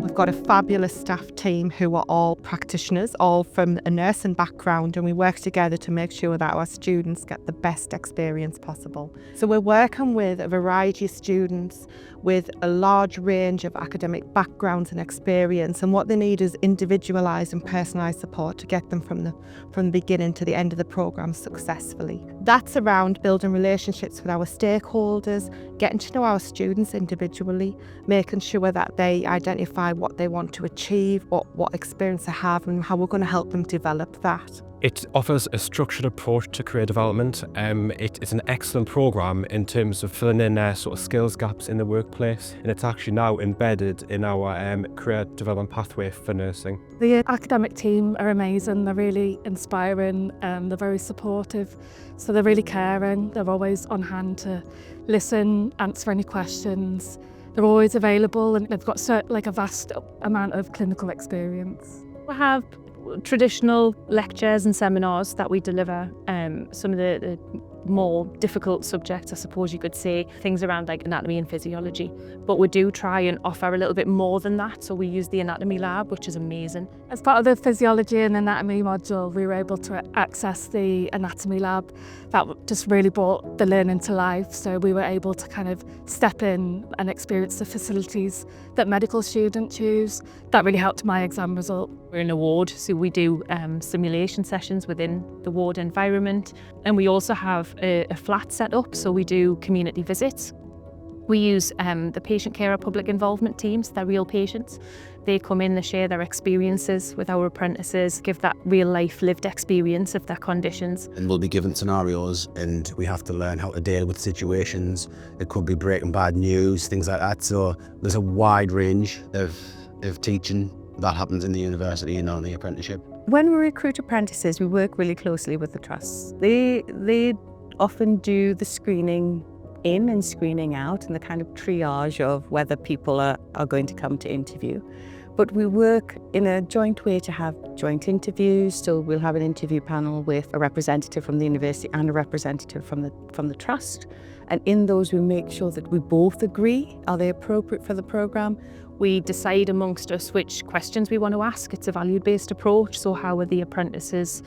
We've got a fabulous staff team who are all practitioners, all from a nursing background, and we work together to make sure that our students get the best experience possible. So we're working with a variety of students with a large range of academic backgrounds and experience, and what they need is individualised and personalised support to get them from the beginning to the end of the programme successfully. That's around building relationships with our stakeholders, getting to know our students individually, making sure that they identify what they want to achieve, what experience they have, and how we're going to help them develop that. It offers a structured approach to career development. It's an excellent programme in terms of filling in sort of skills gaps in the workplace, and it's actually now embedded in our career development pathway for nursing. The academic team are amazing, they're really inspiring, they're very supportive, so they're really caring, they're always on hand to listen, answer any questions. They're always available and they've got a vast amount of clinical experience. We have traditional lectures and seminars that we deliver. Some of the more difficult subjects, I suppose you could say, things around like anatomy and physiology. But we do try and offer a little bit more than that. So we use the anatomy lab, which is amazing. As part of the physiology and anatomy module, we were able to access the anatomy lab. That just really brought the learning to life. So we were able to kind of step in and experience the facilities that medical students use. That really helped my exam result. We're in a ward, so we do simulation sessions within the ward environment. And we also have a flat set up, so we do community visits. We use the patient care or public involvement teams, they're real patients. They come in, they share their experiences with our apprentices, give that real life lived experience of their conditions. And we'll be given scenarios and we have to learn how to deal with situations. It could be breaking bad news, things like that. So there's a wide range of teaching that happens in the university and on the apprenticeship. When we recruit apprentices, we work really closely with the trusts. They often do the screening in and screening out and the kind of triage of whether people are going to come to interview. But we work in a joint way to have joint interviews. So we'll have an interview panel with a representative from the university and a representative from the trust. And in those, we make sure that we both agree, are they appropriate for the programme? We decide amongst us which questions we want to ask. It's a value-based approach, so how are the apprentices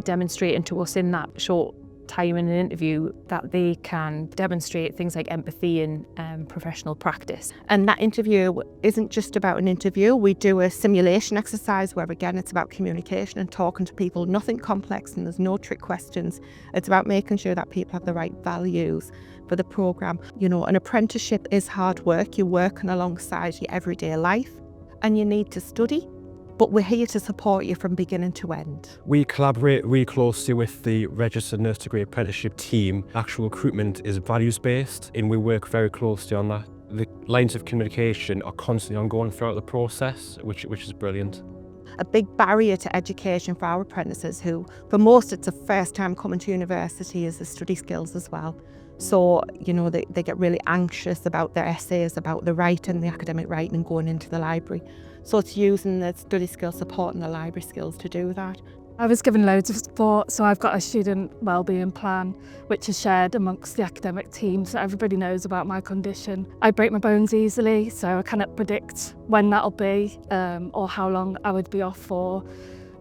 demonstrating to us in that short time in an interview that they can demonstrate things like empathy and professional practice. And that interview isn't just about an interview. We do a simulation exercise where, again, it's about communication and talking to people, nothing complex, and there's no trick questions. It's about making sure that people have the right values for the programme. You know, an apprenticeship is hard work. You're working alongside your everyday life and you need to study, but we're here to support you from beginning to end. We collaborate really closely with the Registered Nurse Degree Apprenticeship team. Actual recruitment is values-based and we work very closely on that. The lines of communication are constantly ongoing throughout the process, which is brilliant. A big barrier to education for our apprentices who, for most, it's a first time coming to university, is the study skills as well. So, you know, they get really anxious about their essays, about the writing, the academic writing and going into the library. So it's using the study skills support and the library skills to do that. I was given loads of support, so I've got a student wellbeing plan which is shared amongst the academic team, so everybody knows about my condition. I break my bones easily, so I cannot predict when that'll be or how long I would be off for.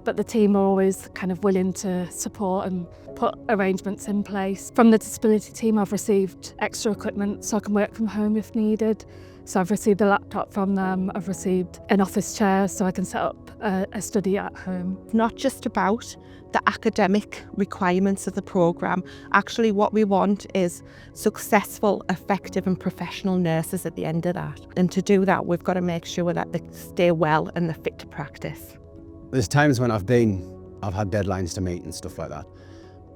But the team are always kind of willing to support and put arrangements in place. From the disability team, I've received extra equipment so I can work from home if needed. So I've received a laptop from them, I've received an office chair so I can set up a study at home. Not just about the academic requirements of the programme. Actually, what we want is successful, effective and professional nurses at the end of that. And to do that, we've got to make sure that they stay well and they're fit to practice. There's times when I've had deadlines to meet and stuff like that.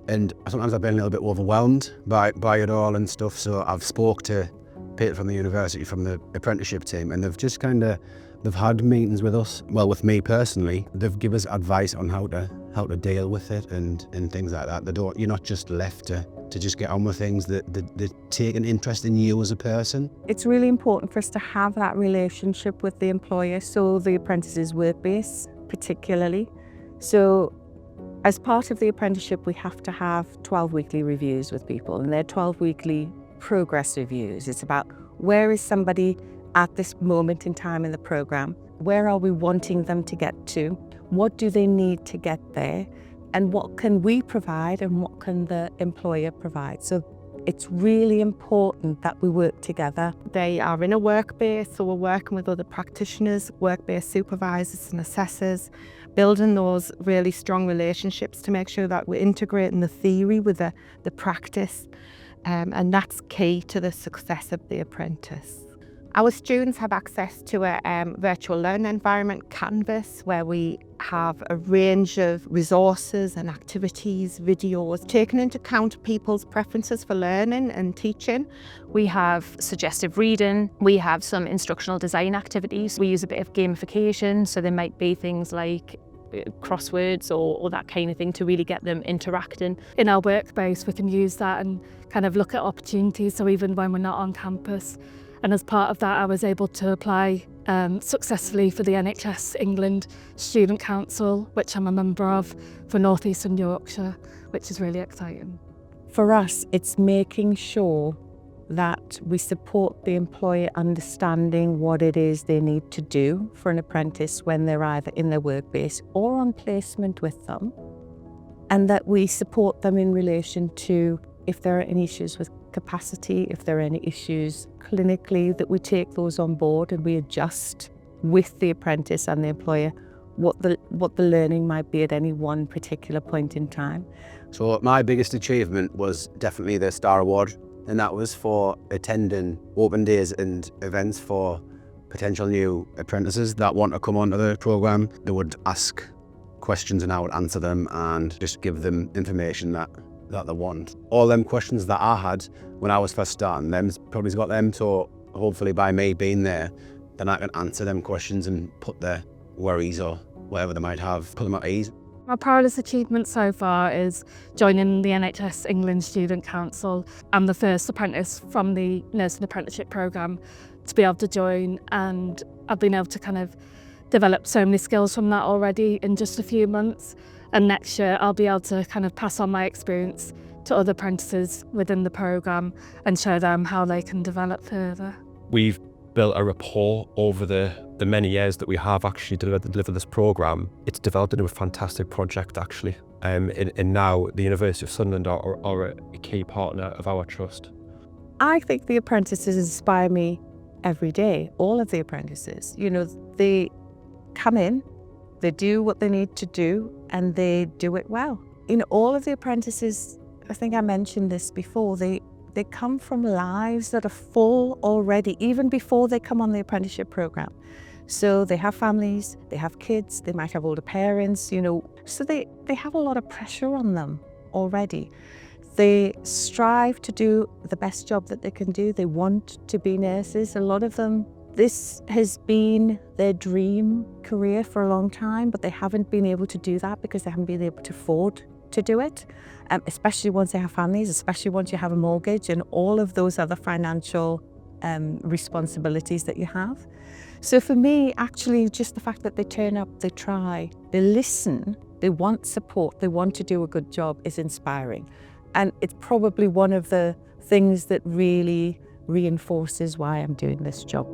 And sometimes I've been a little bit overwhelmed by it all and stuff. So I've spoke to people from the university, from the apprenticeship team, and they've just they've had meetings with us. Well, with me personally, they've given us advice on how to deal with it and things like that. You're not just left to just get on with things. They take an interest in you as a person. It's really important for us to have that relationship with the employer, so the apprentices work base particularly. So as part of the apprenticeship, we have to have 12 weekly reviews with people, and they're 12 weekly progress reviews. It's about where is somebody at this moment in time in the programme, Where are we wanting them to get to? What do they need to get there? And what can we provide and what can the employer provide? So it's really important that we work together. They are in a work base, so we're working with other practitioners, work-based supervisors and assessors, building those really strong relationships to make sure that we're integrating the theory with the practice, and that's key to the success of the apprentice. Our students have access to a virtual learning environment, Canvas, where we have a range of resources and activities, videos, taking into account people's preferences for learning and teaching. We have suggestive reading, we have some instructional design activities. We use a bit of gamification, so there might be things like crosswords or that kind of thing to really get them interacting. In our workspace, we can use that and kind of look at opportunities, so even when we're not on campus. And as part of that, I was able to apply successfully for the NHS England Student Council, which I'm a member of, for North Eastern Yorkshire, which is really exciting. For us, it's making sure that we support the employer understanding what it is they need to do for an apprentice when they're either in their workplace or on placement with them, and that we support them in relation to if there are any issues with capacity, if there are any issues clinically, that we take those on board and we adjust with the apprentice and the employer what the learning might be at any one particular point in time. So my biggest achievement was definitely the Star Award, and that was for attending open days and events for potential new apprentices that want to come onto the programme. They would ask questions and I would answer them and just give them information that they want. All them questions that I had when I was first starting, them's probably got them, so hopefully by me being there, then I can answer them questions and put their worries or whatever they might have, put them at ease. My proudest achievement so far is joining the NHS England Student Council. I'm the first apprentice from the nursing apprenticeship programme to be able to join, and I've been able to kind of develop so many skills from that already in just a few months. And next year I'll be able to kind of pass on my experience to other apprentices within the programme and show them how they can develop further. We've built a rapport over the many years that we have actually delivered this programme. It's developed into a fantastic project actually. And now the University of Sunderland are a key partner of our trust. I think the apprentices inspire me every day, all of the apprentices. You know, they come in, they do what they need to do, and they do it well. You know, all of the apprentices, I think I mentioned this before, they come from lives that are full already, even before they come on the apprenticeship programme. So they have families, they have kids, they might have older parents, you know, so they have a lot of pressure on them already. They strive to do the best job that they can do. They want to be nurses. A lot of them, this has been their dream career for a long time, but they haven't been able to do that because they haven't been able to afford to do it, especially once they have families, especially once you have a mortgage and all of those other financial responsibilities that you have. So for me, actually, just the fact that they turn up, they try, they listen, they want support, they want to do a good job is inspiring. And it's probably one of the things that really reinforces why I'm doing this job.